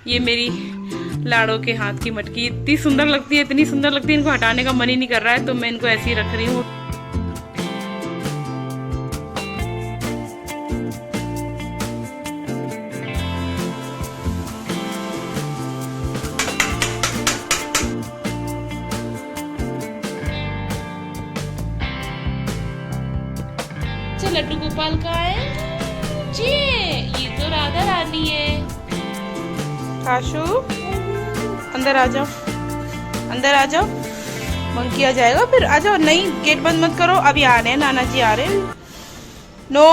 ये मेरी लाड़ो के हाथ की मटकी इतनी सुंदर लगती है, इतनी सुंदर लगती है, इनको हटाने का मन ही नहीं कर रहा है, तो मैं इनको ऐसे ही रख रही हूँ। लड्डू गोपाल का है जी, ये तो राधा रानी है। काशू अंदर आ जाओ, अंदर आ जाओ, मंकी आ जाएगा फिर। आ जाओ, नहीं गेट बंद मत करो, अभी आ रहे हैं, नाना जी आ रहे हैं। No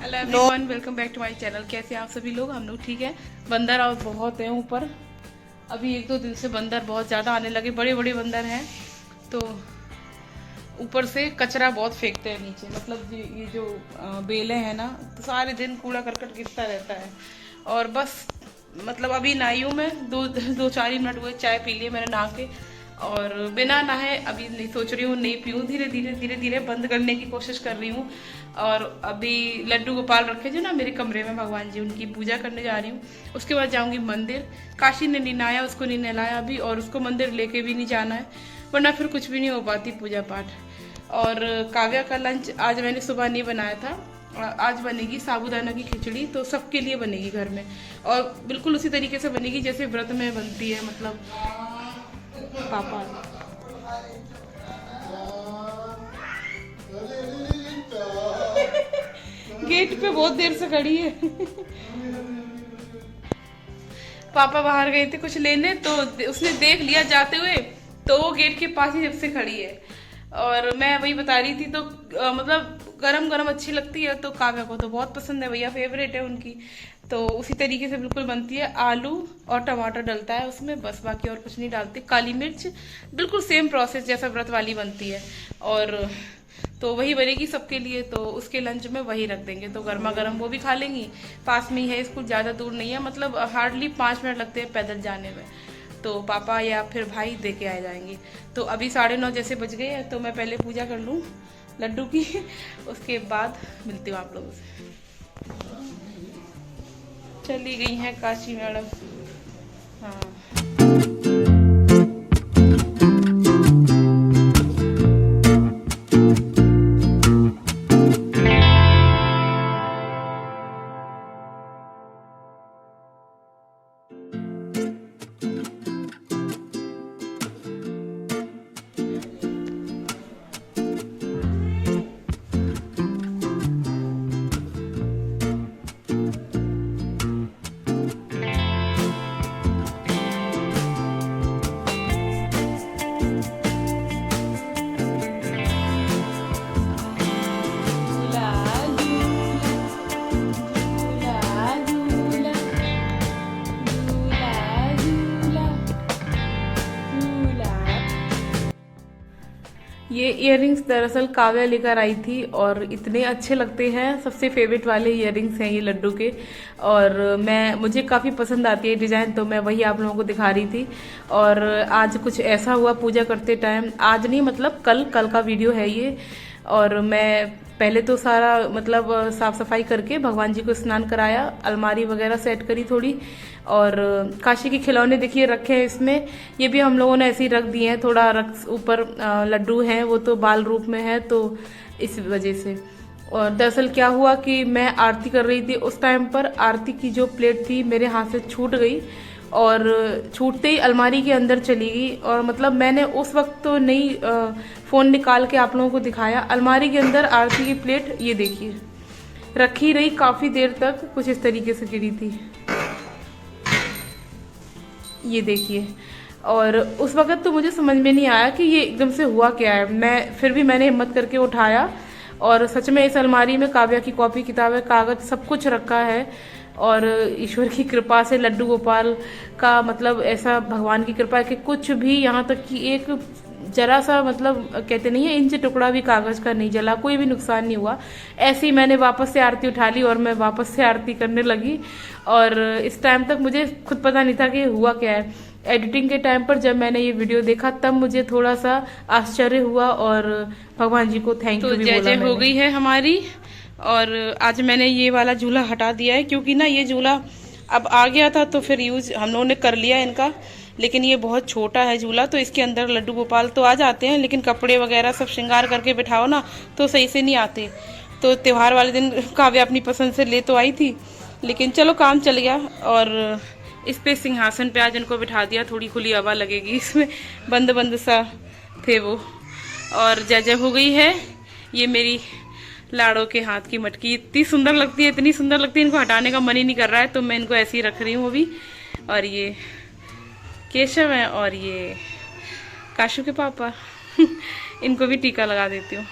hello everyone, welcome back to my channel. कैसे हैं आप सभी लोग? हम लोग ठीक है। बंदर और बहुत हैं ऊपर, अभी 1-2 दिन से बंदर बहुत ज़्यादा आने लगे, बड़े बड़े बंदर हैं, तो ऊपर से कचरा बहुत फेंकते हैं नीचे, मतलब ये जो बेलें हैं ना, तो सारे दिन कूड़ा करकट गिरता रहता है। और बस मतलब अभी नहाई हूँ मैं, 2-4 ही मिनट हुए, चाय पी लिए मैंने नहा के, और बिना नहाए अभी नहीं, सोच रही हूँ नहीं पीऊँ, धीरे धीरे बंद करने की कोशिश कर रही हूँ। और अभी लड्डू गोपाल रखे जो ना मेरे कमरे में भगवान जी, उनकी पूजा करने जा रही हूँ। उसके बाद जाऊँगी मंदिर। काशी ने नहीं नहाया, उसको नहीं नहलाया अभी, और उसको मंदिर लेके भी नहीं जाना है, वरना फिर कुछ भी नहीं हो पाती पूजा पाठ। और काव्या का लंच आज मैंने सुबह नहीं बनाया था, आज बनेगी साबूदाना की खिचड़ी, तो सबके लिए बनेगी घर में, और बिल्कुल उसी तरीके से बनेगी जैसे व्रत में बनती है। मतलब पापा गेट पे बहुत देर से खड़ी है। पापा बाहर गए थे कुछ लेने, तो उसने देख लिया जाते हुए, तो वो गेट के पास ही जब से खड़ी है। और मैं वही बता रही थी, तो मतलब गरम गरम अच्छी लगती है, तो काव्या को तो बहुत पसंद है, भैया फेवरेट है उनकी, तो उसी तरीके से बिल्कुल बनती है। आलू और टमाटर डलता है उसमें, बस, बाकी और कुछ नहीं डालते। काली मिर्च, बिल्कुल सेम प्रोसेस जैसा व्रत वाली बनती है। और तो वही बनेगी सबके लिए, तो उसके लंच में वही रख देंगे, तो गर्मा गर्म वो भी खा लेंगी। पास में ही है स्कूल, ज़्यादा दूर नहीं है, मतलब हार्डली 5 मिनट लगते हैं पैदल जाने में, तो पापा या फिर भाई दे के आ जाएंगे। तो अभी 9:30 जैसे बज गए हैं, तो मैं पहले पूजा कर लूँ लड्डू की, उसके बाद मिलती हूँ आप लोगों से। चली गई हैं काशी मैडम। हाँ, ये इयररिंग्स दरअसल काव्या लेकर आई थी, और इतने अच्छे लगते हैं, सबसे फेवरेट वाले इयररिंग्स हैं ये लड्डू के, और मुझे काफ़ी पसंद आती है डिज़ाइन, तो मैं वही आप लोगों को दिखा रही थी। और आज कुछ ऐसा हुआ पूजा करते टाइम, आज नहीं मतलब कल का वीडियो है ये। और मैं पहले तो सारा मतलब साफ सफाई करके भगवान जी को स्नान कराया, अलमारी वगैरह सेट करी थोड़ी, और काशी के खिलौने देखिए रखे हैं इसमें, ये भी हम लोगों ने ऐसे ही रख दिए हैं, थोड़ा रख ऊपर लड्डू हैं, वो तो बाल रूप में है, तो इस वजह से। और दरअसल क्या हुआ कि मैं आरती कर रही थी, उस टाइम पर आरती की जो प्लेट थी मेरे हाथ से छूट गई, और छूटते ही अलमारी के अंदर चली गई। और मतलब मैंने उस वक्त तो नहीं फ़ोन निकाल के आप लोगों को दिखाया, अलमारी के अंदर आरती की प्लेट ये देखिए रखी रही काफ़ी देर तक, कुछ इस तरीके से गिरी थी, ये देखिए। और उस वक्त तो मुझे समझ में नहीं आया कि ये एकदम से हुआ क्या है, फिर भी मैंने हिम्मत करके उठाया, और सच में इस अलमारी में काव्या की कॉपी किताबें, कागज़, सब कुछ रखा है। और ईश्वर की कृपा से लड्डू गोपाल का मतलब ऐसा भगवान की कृपा है कि कुछ भी, यहाँ तक कि एक जरा सा मतलब कहते नहीं है इंच टुकड़ा भी कागज़ का नहीं जला, कोई भी नुकसान नहीं हुआ। ऐसे ही मैंने वापस से आरती उठा ली, और मैं वापस से आरती करने लगी, और इस टाइम तक मुझे खुद पता नहीं था कि हुआ क्या है। एडिटिंग के टाइम पर जब मैंने ये वीडियो देखा, तब मुझे थोड़ा सा आश्चर्य हुआ, और भगवान जी को थैंक यू भी बोला। जय हो गई है हमारी, और आज मैंने ये वाला झूला हटा दिया है, क्योंकि ना ये झूला अब आ गया था तो फिर यूज हम लोगों ने कर लिया इनका। लेकिन ये बहुत छोटा है झूला, तो इसके अंदर लड्डू गोपाल तो आ जाते हैं, लेकिन कपड़े वगैरह सब श्रृंगार करके बिठाओ ना तो सही से नहीं आते। तो त्यौहार वाले दिन काव्या अपनी पसंद से ले तो आई थी, लेकिन चलो काम चल गया। और इस पे सिंहासन पे आज इनको बिठा दिया, थोड़ी खुली हवा लगेगी इसमें, बंद बंद सा थे वो। और जय हो गई है। ये मेरी लाड़ों के हाथ की मटकी इतनी सुंदर लगती है, इतनी सुंदर लगती है, इनको हटाने का मन ही नहीं कर रहा है, तो मैं इनको ऐसे ही रख रही हूँ अभी। और ये केशव है और ये काशू के पापा इनको भी टीका लगा देती हूँ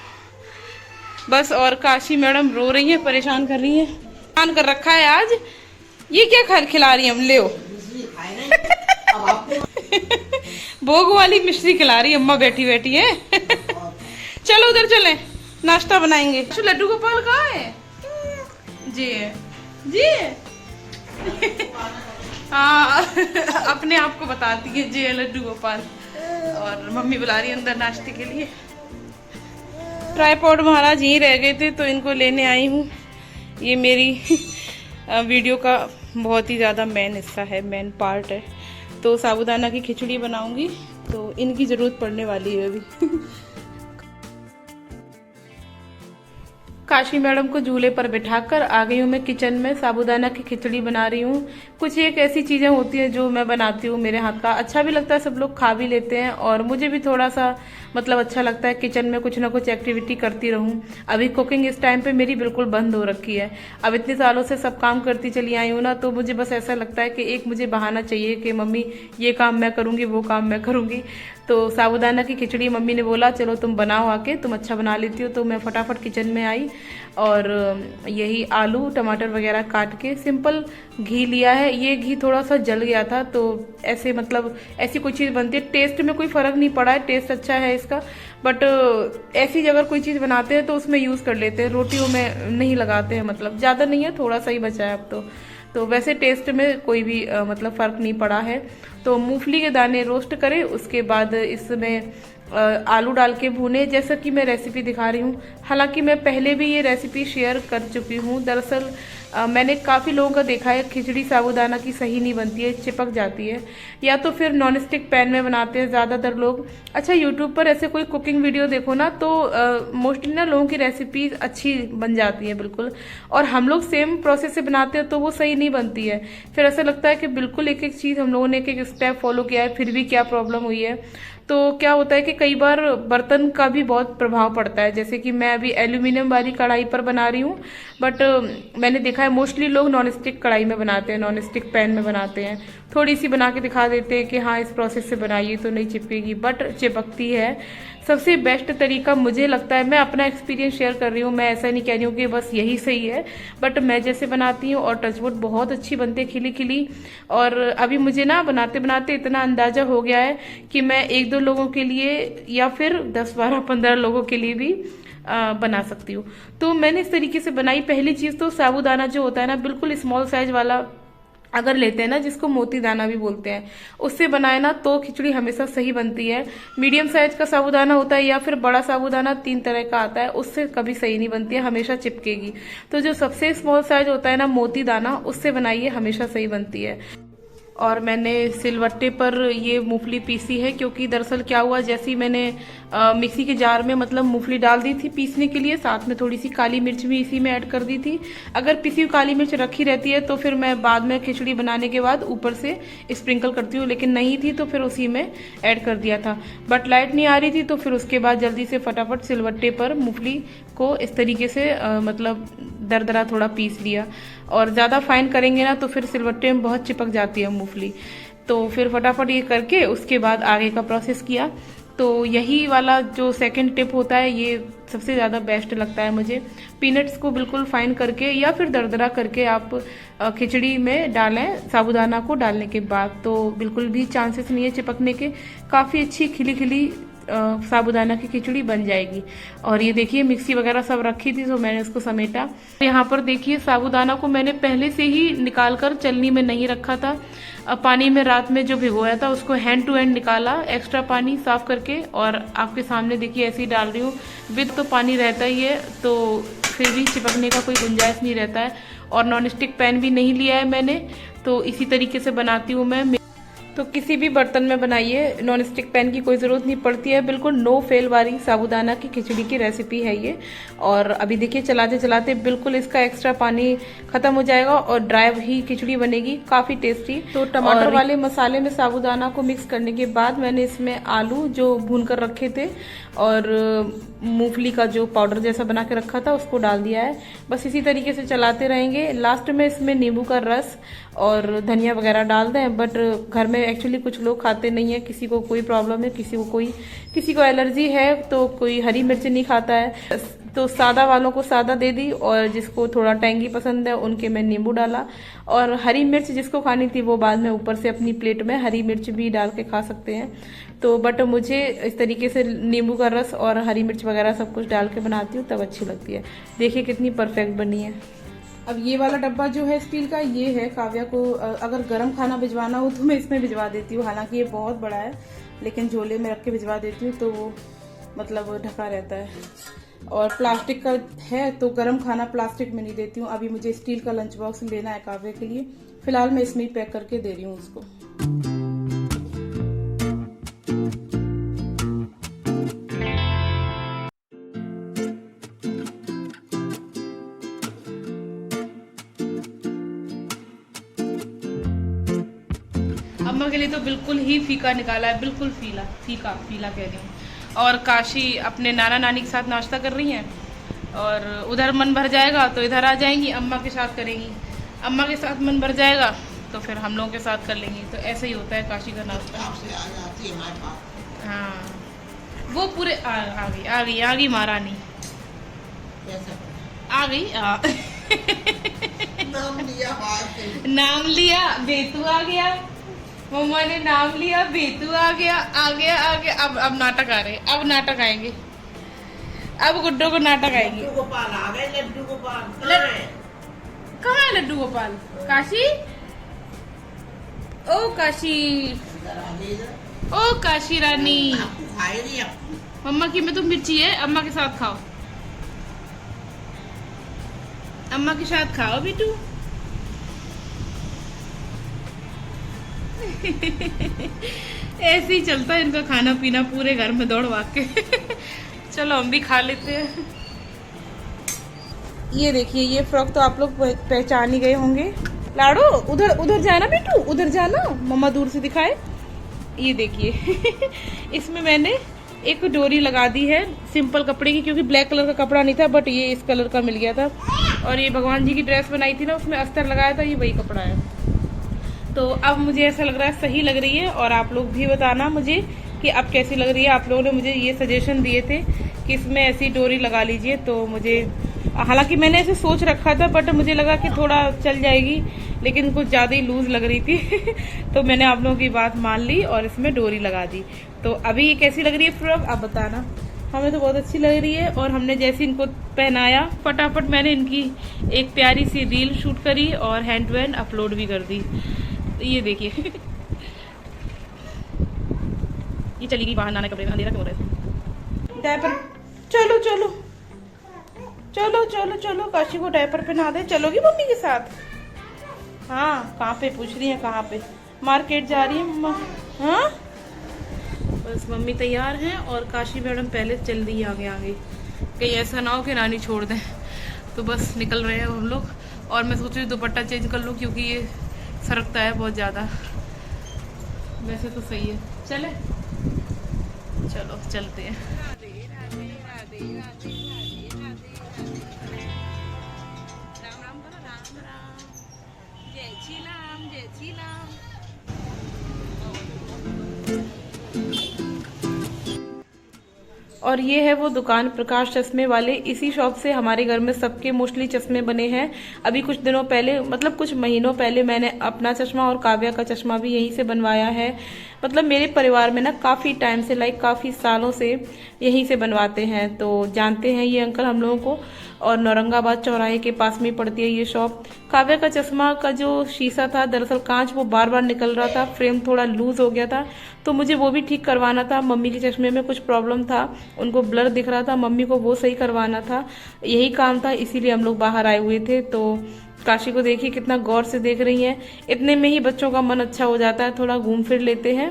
बस। और काशी मैडम रो रही है, परेशान कर रही है, परेशान कर रखा है आज। ये क्या खिला रही है हम, ले भोग वाली मिश्री खिला रही है अम्मा बैठी बैठी है चलो उधर चले, नाश्ता बनाएंगे। लड्डू गोपाल कहाँ है? जी जी हाँ अपने आप को बताती है जी लड्डू गोपाल। और मम्मी बुला रही है अंदर नाश्ते के लिए। ट्राइपॉड महाराज यहीं रह गए थे तो इनको लेने आई हूँ। ये मेरी वीडियो का बहुत ही ज़्यादा मेन हिस्सा है, मेन पार्ट है। तो साबूदाना की खिचड़ी बनाऊंगी, तो इनकी ज़रूरत पड़ने वाली है अभी काशी मैडम को झूले पर बिठाकर आ गई हूँ मैं किचन में। साबूदाना की खिचड़ी बना रही हूँ। कुछ एक ऐसी चीज़ें होती हैं जो मैं बनाती हूँ, मेरे हाथ का अच्छा भी लगता है, सब लोग खा भी लेते हैं, और मुझे भी थोड़ा सा मतलब अच्छा लगता है किचन में कुछ ना कुछ एक्टिविटी करती रहूँ। अभी कुकिंग इस टाइम पे मेरी बिल्कुल बंद हो रखी है। अब इतने सालों से सब काम करती चली आई हूँ ना, तो मुझे बस ऐसा लगता है कि एक मुझे बहाना चाहिए कि मम्मी ये काम मैं करूँगी, वो काम मैं करूँगी। तो साबूदाना की खिचड़ी मम्मी ने बोला चलो तुम बनाओ आके, तुम अच्छा बना लेती हो। तो मैं फटाफट किचन में आई और यही आलू टमाटर वगैरह काट के सिंपल घी लिया है। ये घी थोड़ा सा जल गया था, तो ऐसे मतलब ऐसी कोई चीज़ बनती है, टेस्ट में कोई फ़र्क नहीं पड़ा है, टेस्ट अच्छा है इसका। बट ऐसी अगर कोई चीज़ बनाते हैं तो उसमें यूज़ कर लेते हैं, रोटियों में नहीं लगाते हैं, मतलब ज़्यादा नहीं है, थोड़ा सा ही बचा है अब तो वैसे टेस्ट में कोई भी मतलब फ़र्क नहीं पड़ा है। तो मूंगफली के दाने रोस्ट करें, उसके बाद इसमें आलू डाल के भूने, जैसा कि मैं रेसिपी दिखा रही हूँ। हालांकि मैं पहले भी ये रेसिपी शेयर कर चुकी हूँ। दरअसल मैंने काफ़ी लोगों का देखा है खिचड़ी साबूदाना की सही नहीं बनती है, चिपक जाती है, या तो फिर नॉन स्टिक पैन में बनाते हैं ज़्यादातर लोग। अच्छा, यूट्यूब पर ऐसे कोई कुकिंग वीडियो देखो ना तो मोस्टली ना लोगों की रेसिपी अच्छी बन जाती है बिल्कुल, और हम लोग सेम प्रोसेस से बनाते हैं तो वो सही नहीं बनती है। फिर ऐसा लगता है कि बिल्कुल एक एक चीज़ हम लोगों ने एक एक स्टेप फॉलो किया है, फिर भी क्या प्रॉब्लम हुई है। तो क्या होता है कि कई बार बर्तन का भी बहुत प्रभाव पड़ता है। जैसे कि मैं अभी एल्यूमिनियम वाली कढ़ाई पर बना रही हूँ, बट मैंने देखा है मोस्टली लोग नॉन स्टिक कढ़ाई में बनाते हैं, नॉन स्टिक पैन में बनाते हैं। थोड़ी सी बना के दिखा देते हैं कि हाँ इस प्रोसेस से बनाइए तो नहीं चिपकेगी, बट चिपकती है। सबसे बेस्ट तरीका मुझे लगता है, मैं अपना एक्सपीरियंस शेयर कर रही हूँ, मैं ऐसा नहीं कह रही हूँ कि बस यही सही है, बट मैं जैसे बनाती हूँ और टचवुड बहुत अच्छी बनती है, खिली खिली। और अभी मुझे ना बनाते बनाते इतना अंदाजा हो गया है कि मैं एक दो लोगों के लिए या फिर 10 12 15 लोगों के लिए भी बना सकती हूँ। तो मैंने इस तरीके से बनाई। पहली चीज़ तो साबूदाना जो होता है ना, बिल्कुल स्मॉल साइज वाला अगर लेते हैं ना, जिसको मोती दाना भी बोलते हैं, उससे बनाए ना तो खिचड़ी हमेशा सही बनती है। मीडियम साइज का साबूदाना होता है या फिर बड़ा साबूदाना, 3 तरह का आता है, उससे कभी सही नहीं बनती है, हमेशा चिपकेगी। तो जो सबसे स्मॉल साइज होता है ना मोती दाना, उससे बनाइए, हमेशा सही बनती है। और मैंने सिलवट्टे पर ये मूंगफली पीसी है, क्योंकि दरअसल क्या हुआ, जैसे ही मैंने मिक्सी के जार में मतलब मूंगफली डाल दी थी पीसने के लिए, साथ में थोड़ी सी काली मिर्च भी इसी में ऐड कर दी थी। अगर पिसी हुई काली मिर्च रखी रहती है तो फिर मैं बाद में खिचड़ी बनाने के बाद ऊपर से स्प्रिंकल करती हूँ, लेकिन नहीं थी तो फिर उसी में ऐड कर दिया था। बट लाइट नहीं आ रही थी तो फिर उसके बाद जल्दी से फटाफट सिलवट्टे पर मूंगफली को इस तरीके से मतलब दरदरा थोड़ा पीस लिया। और ज़्यादा फाइन करेंगे ना तो फिर सिलवट्टे में बहुत चिपक जाती है मूंगफली। तो फिर फटाफट ये करके उसके बाद आगे का प्रोसेस किया। तो यही वाला जो सेकंड टिप होता है, ये सबसे ज़्यादा बेस्ट लगता है मुझे। पीनट्स को बिल्कुल फाइन करके या फिर दरदरा करके आप खिचड़ी में डालें साबूदाना को डालने के बाद, तो बिल्कुल भी चांसेस नहीं है चिपकने के। काफ़ी अच्छी खिली खिली साबूदाना की खिचड़ी बन जाएगी। और ये देखिए मिक्सी वगैरह सब रखी थी तो मैंने उसको समेटा। यहाँ पर देखिए साबूदाना को मैंने पहले से ही निकाल कर चलनी में नहीं रखा था। अब पानी में रात में जो भिगोया था उसको हैंड टू हैंड निकाला एक्स्ट्रा पानी साफ करके, और आपके सामने देखिए ऐसे ही डाल रही हूँ। विद तो पानी रहता ही है तो फिर भी चिपकने का कोई गुंजाइश नहीं रहता है। और नॉन स्टिक पैन भी नहीं लिया है मैंने, तो इसी तरीके से बनाती हूँ मैं। तो किसी भी बर्तन में बनाइए, नॉन स्टिक पैन की कोई ज़रूरत नहीं पड़ती है। बिल्कुल नो फेल वाली साबूदाना की खिचड़ी की रेसिपी है ये। और अभी देखिए चलाते चलाते बिल्कुल इसका एक्स्ट्रा पानी खत्म हो जाएगा और ड्राई ही खिचड़ी बनेगी, काफ़ी टेस्टी। तो टमाटर वाले मसाले में साबूदाना को मिक्स करने के बाद मैंने इसमें आलू जो भून कर रखे थे और मूंगफली का जो पाउडर जैसा बना के रखा था उसको डाल दिया है। बस इसी तरीके से चलाते रहेंगे। लास्ट में इसमें नींबू का रस और धनिया वगैरह डाल दें, बट घर में एक्चुअली कुछ लोग खाते नहीं है, किसी को कोई प्रॉब्लम है, किसी को एलर्जी है, तो कोई हरी मिर्च नहीं खाता है, तो सादा वालों को सादा दे दी, और जिसको थोड़ा टेंगी पसंद है उनके में नींबू डाला। और हरी मिर्च जिसको खानी थी वो बाद में ऊपर से अपनी प्लेट में हरी मिर्च भी डाल के खा सकते हैं। तो बट मुझे इस तरीके से नींबू का रस और हरी मिर्च वगैरह सब कुछ डाल के बनाती हूँ तब अच्छी लगती है। देखिए कितनी परफेक्ट बनी है। अब ये वाला डब्बा जो है स्टील का, ये है काव्या को अगर गर्म खाना भिजवाना हो तो मैं इसमें भिजवा देती हूँ। हालांकि ये बहुत बड़ा है लेकिन झोले में रख के भिजवा देती हूँ तो वो मतलब ढका रहता है। और प्लास्टिक का है तो गर्म खाना प्लास्टिक में नहीं देती हूँ। अभी मुझे स्टील का लंच बॉक्स लेना है काव्या के लिए, फिलहाल मैं इसमें ही पैक करके दे रही हूँ उसको। अम्मा के लिए तो बिल्कुल ही फीका निकाला है, बिल्कुल फीका कह रही हूँ। और काशी अपने नाना नानी के साथ नाश्ता कर रही हैं, और उधर मन भर जाएगा तो इधर आ जाएंगी, अम्मा के साथ करेंगी। अम्मा के साथ मन भर जाएगा तो फिर हम लोगों के साथ कर लेंगी। तो ऐसे ही होता है काशी का नाश्ता। हाँ वो पूरे आ गई महारानी आ गई। नाम लिया बेतू आ गया, मम्मा ने नाम लिया बेतू आ गया। अब नाटक आ रहे, अब नाटक आएंगे, अब गुड्डो को नाटक आएंगे। लड्डू गोपाल आ गए। लड्डू गोपाल कहाँ है? लड्डू गोपाल काशी, ओ काशी रानी। मम्मा की में तो मिर्ची है, अम्मा के साथ खाओ, अम्मा के साथ खाओ बेटू। ऐसे ही चलता है इनका खाना पीना पूरे घर में दौड़ भाग के। चलो हम भी खा लेते हैं। ये देखिए ये फ्रॉक तो आप लोग पहचान ही गए होंगे। लाडो उधर जाना बेटू, उधर जाना, मम्मा दूर से दिखाए। ये देखिए इसमें मैंने एक डोरी लगा दी है सिंपल कपड़े की, क्योंकि ब्लैक कलर का कपड़ा नहीं था बट ये इस कलर का मिल गया था। और ये भगवान जी की ड्रेस बनाई थी ना, उसमें अस्तर लगाया था, ये वही कपड़ा है। तो अब मुझे ऐसा लग रहा है सही लग रही है, और आप लोग भी बताना मुझे कि अब कैसी लग रही है। आप लोगों ने मुझे ये सजेशन दिए थे कि इसमें ऐसी डोरी लगा लीजिए, तो मुझे हालांकि मैंने ऐसे सोच रखा था बट मुझे लगा कि थोड़ा चल जाएगी, लेकिन कुछ ज़्यादा ही लूज लग रही थी। तो मैंने आप लोगों की बात मान ली और इसमें डोरी लगा दी। तो अभी ये कैसी लग रही है फ्रॉक आप बताना। हमें तो बहुत अच्छी लग रही है। और हमने जैसे इनको पहनाया फटाफट मैंने इनकी एक प्यारी सी रील शूट करी और हैंड टू हैंड अपलोड भी कर दी। ये देखिए ये चली गई बाहर, नाना कपड़े में अंधेरा क्यों हो रहा है। डायपर चलो चलो चलो चलो चलो काशी को डायपर पहना दे। चलोगी मम्मी के साथ? हाँ कहाँ पे पूछ रही है, कहाँ पे? मार्केट जा रही है मम्मा। हाँ बस मम्मी तैयार हैं और काशी मैडम पहले चल रही है आगे आगे, कहीं ऐसा ना हो कि नानी छोड़ दें। तो बस निकल रहे हैं हम लोग। और मैं सोच रही हूँ दुपट्टा चेंज कर लूँ क्योंकि ये सरकता है बहुत ज़्यादा। वैसे तो सही है, चले चलो चलते हैं। राधे राधे राधे राधे राधे राम राम करो, राम राम, जय श्री राम, जय श्री राम। और ये है वो दुकान प्रकाश चश्मे वाले। इसी शॉप से हमारे घर में सबके मोस्टली चश्मे बने हैं। अभी कुछ दिनों पहले, मतलब कुछ महीनों पहले, मैंने अपना चश्मा और काव्या का चश्मा भी यहीं से बनवाया है। मतलब मेरे परिवार में ना काफ़ी टाइम से, लाइक काफ़ी सालों से यहीं से बनवाते हैं, तो जानते हैं ये अंकल हम लोगों को। और औरंगाबाद चौराहे के पास में पड़ती है ये शॉप। काव्या का चश्मा का जो शीशा था, दरअसल कांच, वो बार बार निकल रहा था, फ्रेम थोड़ा लूज हो गया था, तो मुझे वो भी ठीक करवाना था। मम्मी के चश्मे में कुछ प्रॉब्लम था, उनको ब्लर दिख रहा था, मम्मी को वो सही करवाना था, यही काम था, इसीलिए हम लोग बाहर आए हुए थे। तो काशी को देखिए कितना गौर से देख रही हैं। इतने में ही बच्चों का मन अच्छा हो जाता है, थोड़ा घूम फिर लेते हैं।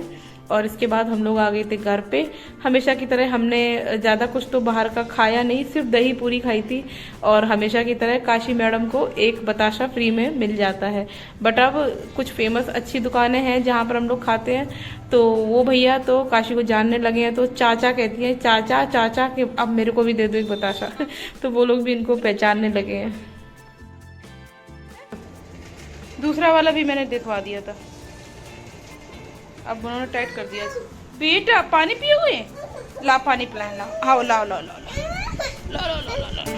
और इसके बाद हम लोग आ गए थे घर पे। हमेशा की तरह हमने ज़्यादा कुछ तो बाहर का खाया नहीं, सिर्फ दही पूरी खाई थी। और हमेशा की तरह काशी मैडम को एक बताशा फ्री में मिल जाता है। बट अब कुछ फेमस अच्छी दुकानें हैं जहाँ पर हम लोग खाते हैं, तो वो भैया तो काशी को जानने लगे हैं, तो चाचा कहती हैं, चाचा चाचा कि अब मेरे को भी दे दो एक बताशा। तो वो लोग भी इनको पहचानने लगे हैं। दूसरा वाला भी मैंने दिखवा दिया था, अब उन्होंने टाइट कर दिया। बेटा पानी पियोगे? ला पानी पिलाए, ला आओ, लाओ लाओ लाओ लाओ लाओ लाओ लाओ लाओ।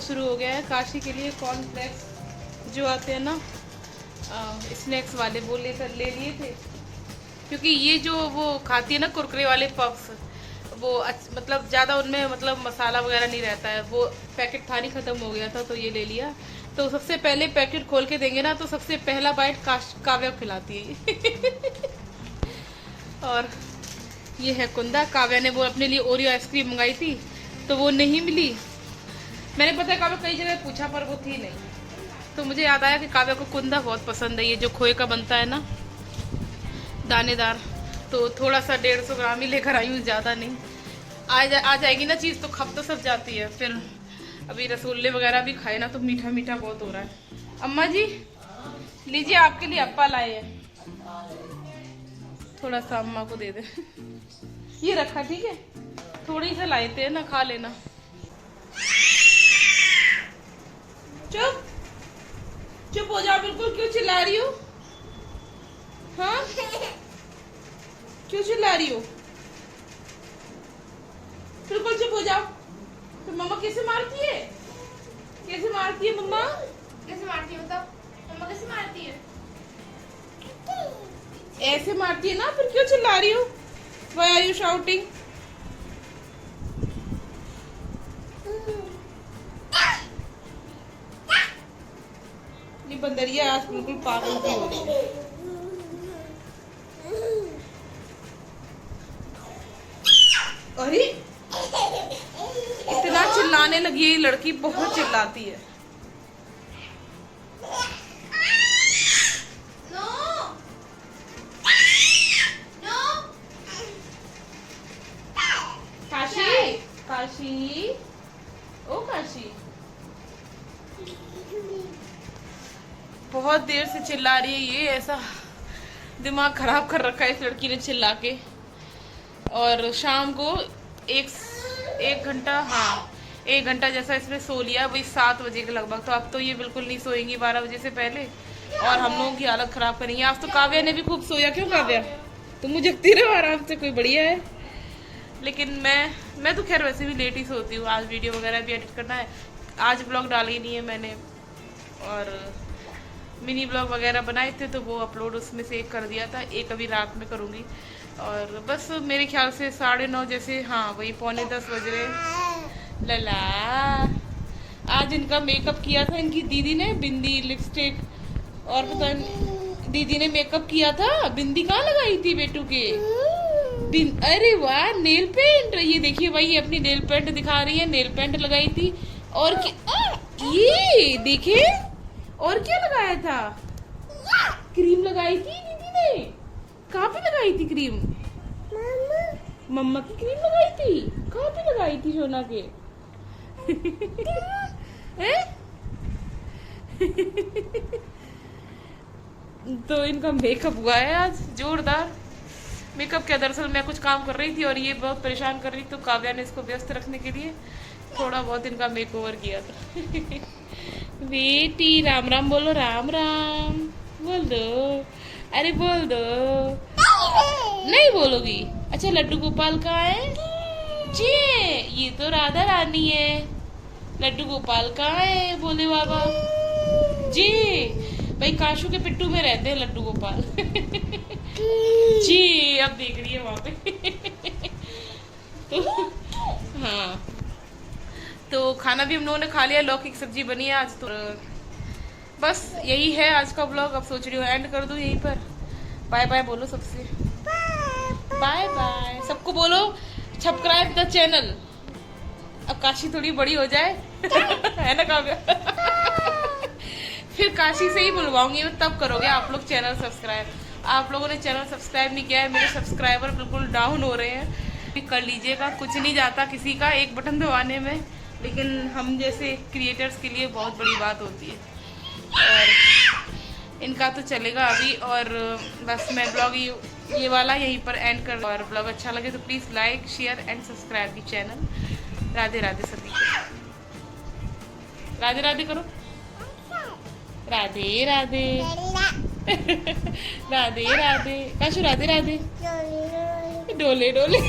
शुरू हो गया है। काशी के लिए कॉर्नफ्लेक्स जो आते हैं ना स्नैक्स वाले, वो ले लिए थे, क्योंकि ये जो वो खाती है ना कुरकुरे वाले पफ्स, वो मतलब ज़्यादा उनमें मतलब मसाला वगैरह नहीं रहता है। वो पैकेट था नहीं, ख़त्म हो गया था, तो ये ले लिया। तो सबसे पहले पैकेट खोल के देंगे ना, तो सबसे पहला बाइट काव्या खिलाती है। और ये है कुंदा। काव्या ने वो अपने लिए ओरियो आइसक्रीम मंगाई थी, तो वो नहीं मिली। मैंने पता है काव्या कई जगह पूछा, पर वो थी नहीं। तो मुझे याद आया कि काव्या को कुंदा बहुत पसंद है, ये जो खोए का बनता है ना, दानेदार। तो थोड़ा सा 150 ग्राम ही लेकर आई हूँ, ज़्यादा नहीं। आ जाएगी ना चीज़ तो खप तो सब जाती है। फिर अभी रसगुल्ले वगैरह भी खाए ना, तो मीठा मीठा बहुत हो रहा है। अम्मा जी लीजिए, आपके लिए अप्पा लाए हैं, थोड़ा सा अम्मा को दे दे। ये रखा, ठीक है, थोड़ी सा लाए थे ना, खा लेना। चुप चुप हो जाओ बिल्कुल। क्यों चिल्ला रही हो? हाँ क्यों चिल्ला रही हो? बिल्कुल चुप हो जाओ। तो मम्मा कैसे मारती है? कैसे मारती है मम्मा? कैसे मारती है बताओ? मम्मा कैसे मारती है? ऐसे मारती है ना, फिर क्यों चिल्ला रही हो? Why are you shouting? ये बंदरिया आज बिल्कुल पागल की हो रही है। अरे इतना चिल्लाने लगी है ये लड़की, बहुत चिल्लाती है। काशी, काशी, ओ काशी, बहुत देर से चिल्ला रही है ये। ऐसा दिमाग खराब कर रखा है इस लड़की ने चिल्ला के। और शाम को एक घंटा, हाँ 1 घंटा जैसा इसने सो लिया, वही 7 बजे के लगभग। तो अब तो ये बिल्कुल नहीं सोएंगी 12 बजे से पहले, और हम लोगों की हालत खराब करेंगे। आज तो काव्या ने भी खूब सोया। क्यों काव्या, तुम जगती रहो आराम से, कोई बढ़िया है। लेकिन मैं तो खैर वैसे भी लेट ही सोती हूँ। आज वीडियो वगैरह भी एडिट करना है, आज ब्लॉग डाला ही नहीं है मैंने, और मिनी ब्लॉग वगैरह बनाए थे तो वो अपलोड उसमें से एक कर दिया था, एक अभी रात में करूँगी। और बस मेरे ख्याल से 9:30 जैसे, हाँ वही 9:45 बज रहे। लला आज इनका मेकअप किया था इनकी दीदी ने, बिंदी लिपस्टिक, और पता नहीं दीदी ने मेकअप किया था। बिंदी कहाँ लगाई थी बेटू के? अरे वाह, नेल पेंट। ये देखिए भाई, ये अपनी नेल पेंट दिखा रही है, नेल पेंट लगाई थी। और ये देखिए, और क्या लगाया था? क्रीम लगाई थी दीदी ने। कहाँ पे लगाई थी क्रीम? मम्मा की क्रीम लगाई थी। कहाँ पे लगाई थी सोना के? हैं? तो इनका मेकअप हुआ है आज जोरदार। मेकअप क्या, दरअसल मैं कुछ काम कर रही थी और ये बहुत परेशान कर रही, तो काव्या ने इसको व्यस्त रखने के लिए थोड़ा बहुत इनका मेकओवर किया था। बेटी राम राम बोलो, राम राम बोल दो, अरे बोल दो। नहीं बोलोगी? अच्छा लड्डू गोपाल कहाँ है जी? ये तो राधा रानी है। लड्डू गोपाल कहाँ है बोले बाबा जी? भाई काशू के पिट्टू में रहते हैं लड्डू गोपाल। जी अब देख रही है वहां पे। तो हाँ, तो खाना भी हम लोगों ने खा लिया, लौकी की सब्जी बनी है आज। तो बस यही है आज का ब्लॉग। अब सोच रही हूँ एंड कर दूँ यहीं पर। बाय बाय बोलो सबसे, बाय बाय सबको बोलो, सब्सक्राइब द चैनल। अब काशी थोड़ी बड़ी हो जाए है ना काव्या? फिर काशी से ही बुलवाऊंगी मैं, तब करोगे आप लोग चैनल सब्सक्राइब। आप लोगों ने चैनल सब्सक्राइब नहीं किया है, मेरे सब्सक्राइबर बिल्कुल डाउन हो रहे हैं। कर लीजिएगा, कुछ नहीं जाता किसी का एक बटन दबाने में, लेकिन हम जैसे क्रिएटर्स के लिए बहुत बड़ी बात होती है। और इनका तो चलेगा अभी। और बस मैं ब्लॉग ये वाला यहीं पर एंड कर। और ब्लॉग अच्छा लगे तो please like share and subscribe the channel. Radhe Radhe सभी को, राधे राधे करो, राधे राधे। राधे राधे काशू, राधे राधे, डोले डोले।